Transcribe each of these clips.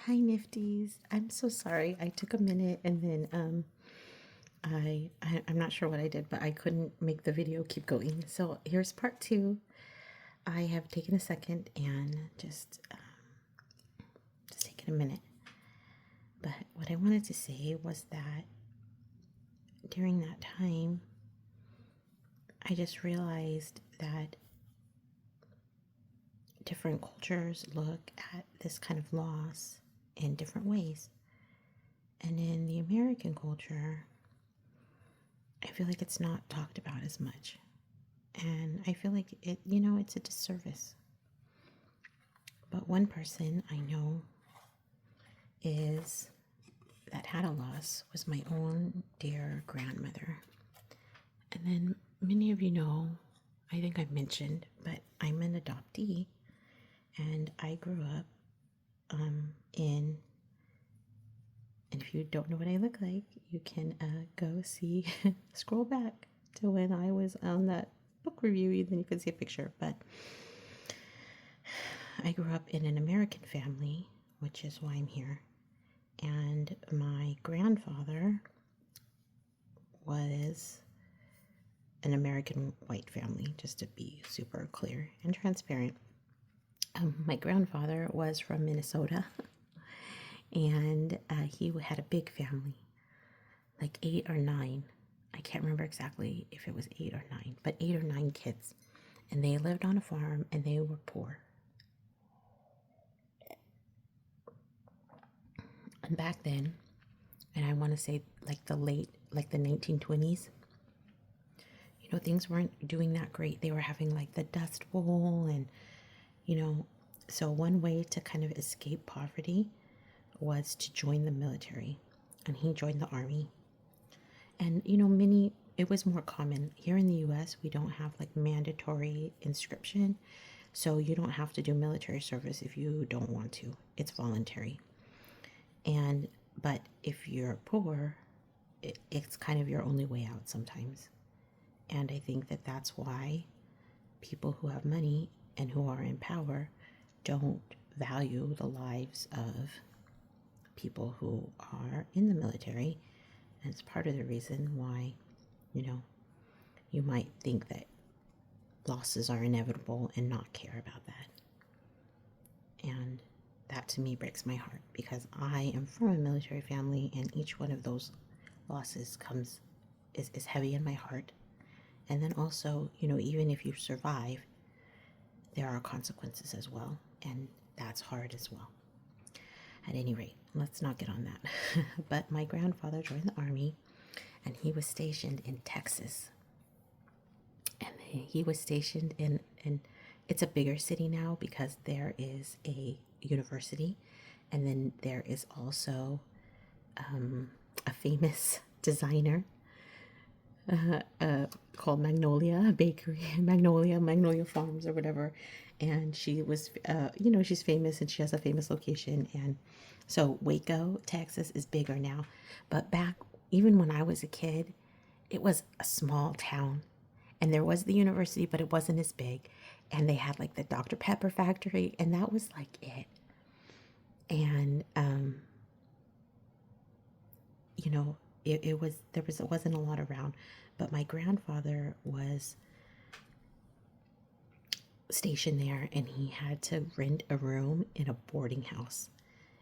kNifities. I'm so sorry. I took a minute and then I'm not sure what I did, but I couldn't make the video keep going. So here's part two. I have taken a second and just taken a minute. But what I wanted to say was that during that time, I just realized that different cultures look at this kind of loss in different ways. And in the American culture, I feel like it's not talked about as much. And I feel like it's a disservice. But one person I know that had a loss was my own dear grandmother. And then many of you know, I think I've mentioned, but I'm an adoptee. And I grew up and if you don't know what I look like, you can go scroll back to when I was on that book review, then you can see a picture. But I grew up in an American family, which is why I'm here. And my grandfather was an American white family, just to be super clear and transparent. My grandfather was from Minnesota, and he had a big family, like 8 or 9. I can't remember exactly if it was 8 or 9, but 8 or 9 kids. And they lived on a farm and they were poor. And back then, and I want to say like the 1920s, things weren't doing that great. They were having like the Dust Bowl and, so one way to kind of escape poverty was to join the military. And he joined the army. And, it was more common. Here in the US, we don't have like mandatory conscription. So you don't have to do military service if you don't want to. It's voluntary. But if you're poor, it's kind of your only way out sometimes. And I think that that's why people who have money and who are in power don't value the lives of people who are in the military. And it's part of the reason why, you might think that losses are inevitable and not care about that. And that to me breaks my heart because I am from a military family and each one of those losses is heavy in my heart. And then also, even if you survive, there are consequences as well. And that's hard as well. At any rate, let's not get on that. But my grandfather joined the army and he was stationed in Texas. And he was stationed in it's a bigger city now because there is a university. And then there is also a famous designer called Magnolia Bakery, Magnolia Farms or whatever. And she was, she's famous and she has a famous location. And so Waco, Texas is bigger now. But back, even when I was a kid, it was a small town. And there was the university, but it wasn't as big. And they had like the Dr. Pepper factory, and that was like it. And, it wasn't a lot around, but my grandfather was stationed there and he had to rent a room in a boarding house.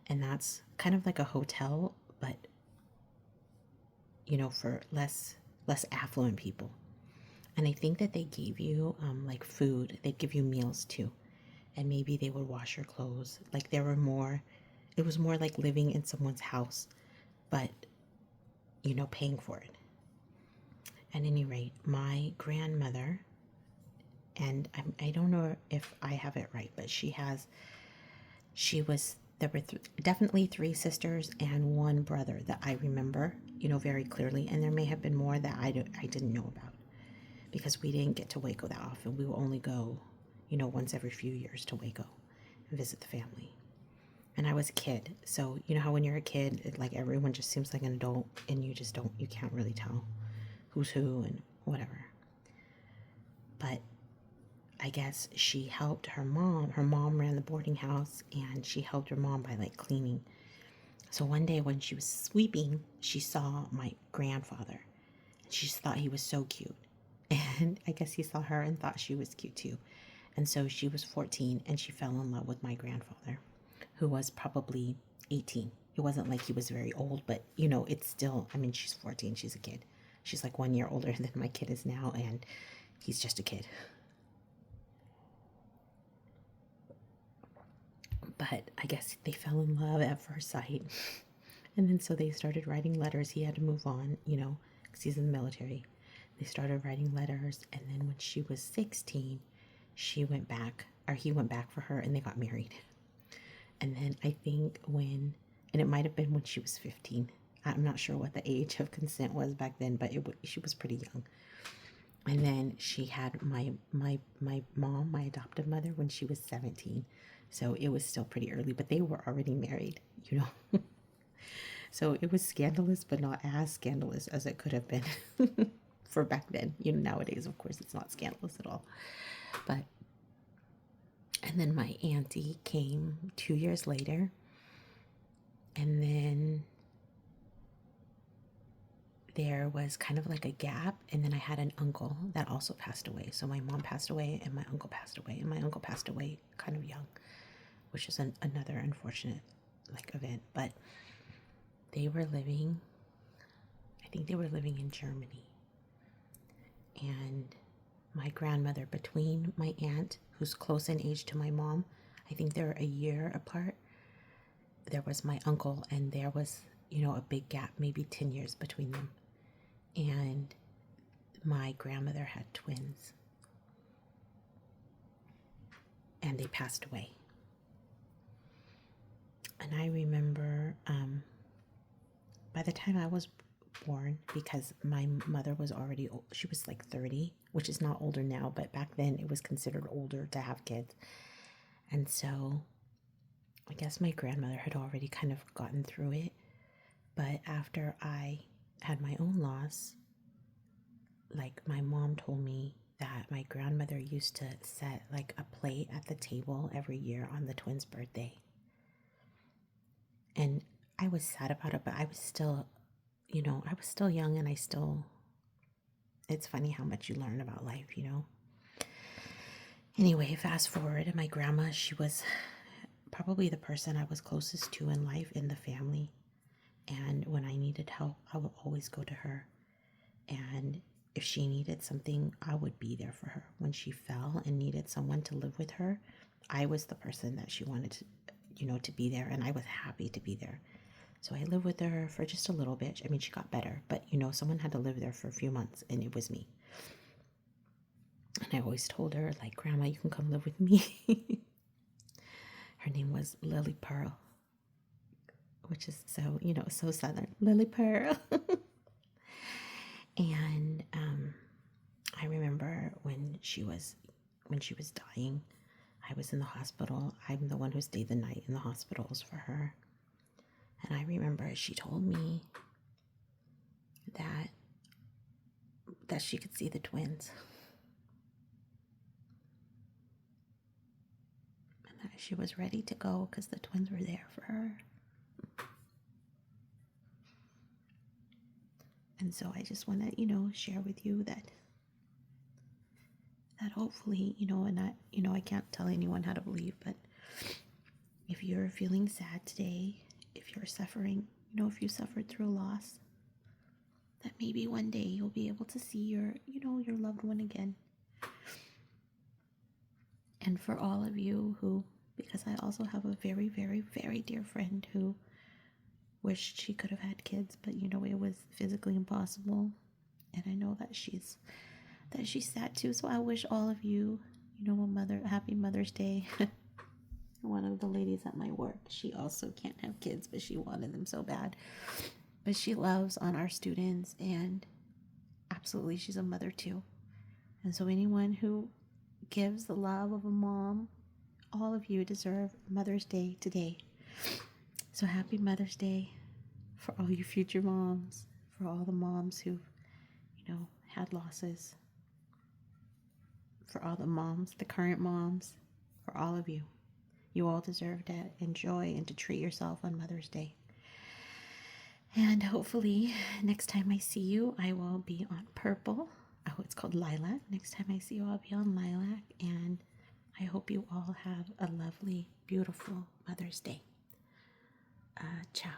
And that's kind of like a hotel, but for less affluent people. And I think that they gave you like food, they'd give you meals too. And maybe they would wash your clothes. Like it was more like living in someone's house, but paying for it. At any rate, my grandmother, and I don't know if I have it right, but there were definitely 3 sisters and 1 brother that I remember, very clearly. And there may have been more that I didn't know about because we didn't get to Waco that often. We would only go, once every few years to Waco and visit the family. And I was a kid. So, how when you're a kid, like everyone just seems like an adult and you can't really tell who's who and whatever. But I guess she helped her mom. Her mom ran the boarding house, and she helped her mom by like cleaning. So one day when she was sweeping, she saw my grandfather. She just thought he was so cute. And I guess he saw her and thought she was cute too. And so she was 14 and she fell in love with my grandfather, who was probably 18. It wasn't like he was very old, but you know, it's still, I mean, she's 14, she's a kid. She's like 1 year older than my kid is now, and he's just a kid. But I guess they fell in love at first sight. And then so they started writing letters. He had to move on, you know, because he's in the military. They started writing letters. And then when she was 16, she went back, or he went back for her, and they got married. And then I think and it might have been when she was 15. I'm not sure what the age of consent was back then, but she was pretty young. And then she had my mom, my adoptive mother, when she was 17. So it was still pretty early, but they were already married, you know. So it was scandalous, but not as scandalous as it could have been for back then. You know, nowadays, of course, it's not scandalous at all. But, and then my auntie came 2 years later. And then there was kind of like a gap. And then I had an uncle that also passed away. So my mom passed away and my uncle passed away. And my uncle passed away kind of young, which is another unfortunate like event. But they were living, I think they were living in Germany. And my grandmother, between my aunt, who's close in age to my mom, I think they're a year apart, there was my uncle, and there was, you know, a big gap, maybe 10 years between them. And my grandmother had twins. And they passed away. And I remember by the time I was born, because my mother was already old, she was like 30, which is not older now, but back then it was considered older to have kids. And so I guess my grandmother had already kind of gotten through it. But after I had my own loss, like my mom told me that my grandmother used to set like a plate at the table every year on the twins' birthday. And I was sad about it, but I was still, you know, I was still young, and it's funny how much you learn about life, you know. Anyway, fast forward, and my grandma, she was probably the person I was closest to in life, in the family. And when I needed help, I would always go to her. And if she needed something, I would be there for her. When she fell and needed someone to live with her, I was the person that she wanted to, you know, to be there. And I was happy to be there. So I lived with her for just a little bit. I mean, she got better, but you know, someone had to live there for a few months, and it was me. And I always told her, like, Grandma, you can come live with me. Her name was Lily Pearl, which is so, you know, so Southern. Lily Pearl. And I remember when she was dying, I was in the hospital. I'm the one who stayed the night in the hospitals for her. And I remember she told me that she could see the twins. And that she was ready to go because the twins were there for her. And so I just want to, you know, share with you that hopefully, you know, and I can't tell anyone how to believe, but if you're feeling sad today, if you're suffering, you know, if you suffered through a loss, that maybe one day you'll be able to see your loved one again. And for all of you who, because I also have a very, very, very dear friend who wished she could have had kids, but you know, it was physically impossible. And I know that she's sad too. So I wish all of you, you know, a happy Mother's Day. One of the ladies at my work, she also can't have kids, but she wanted them so bad. But she loves on our students, and absolutely she's a mother too. And so anyone who gives the love of a mom, all of you deserve Mother's Day today. So happy Mother's Day for all you future moms, for all the moms who've, you know, had losses. for all the moms, the current moms, for all of you. You all deserve to enjoy and to treat yourself on Mother's Day. And hopefully next time I see you, I will be on purple. Oh, it's called lilac. Next time I see you, I'll be on lilac. And I hope you all have a lovely, beautiful Mother's Day. Ciao.